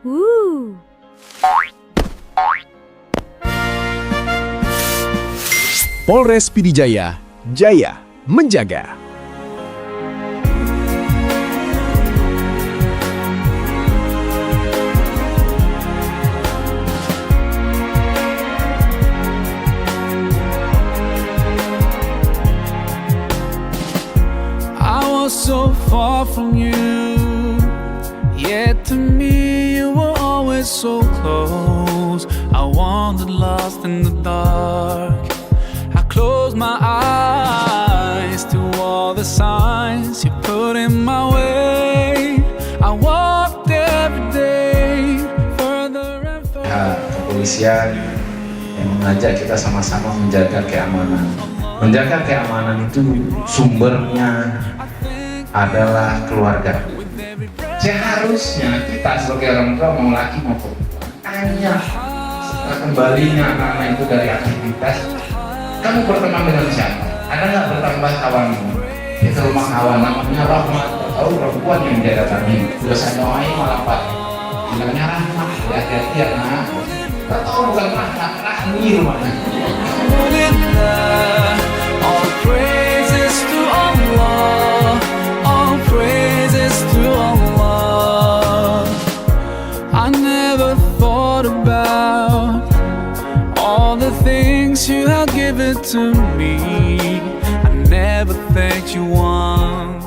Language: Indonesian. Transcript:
Woo! Polres Pidijaya, jaya menjaga. I was so far from you, yet to me you were always so close. I wandered lost in the dark. I closed my eyes to all the signs you put in my way. I walked every day further and further. Kepolisian yang mengajak kita sama-sama menjaga keamanan. Menjaga keamanan itu sumbernya adalah keluarga. Seharusnya kita sebagai orang tua mau laki mau perempuan tanya setelah kembalinya anak-anak itu dari aktivitas, kamu berteman dengan siapa? Ada nggak bertambah kawanmu? Itu rumah kawan namanya Rahmat. Tahu perempuan yang dia datangi. Sudah saya doain malah Pak. Bilangnya Rahmat, hati-hati ya nak. Tak tahu bukan Rahmat, Rahmi rumahnya. All praises to Allah, all praises to Allah. I never thought about all the things you have given to me. I never thanked you once.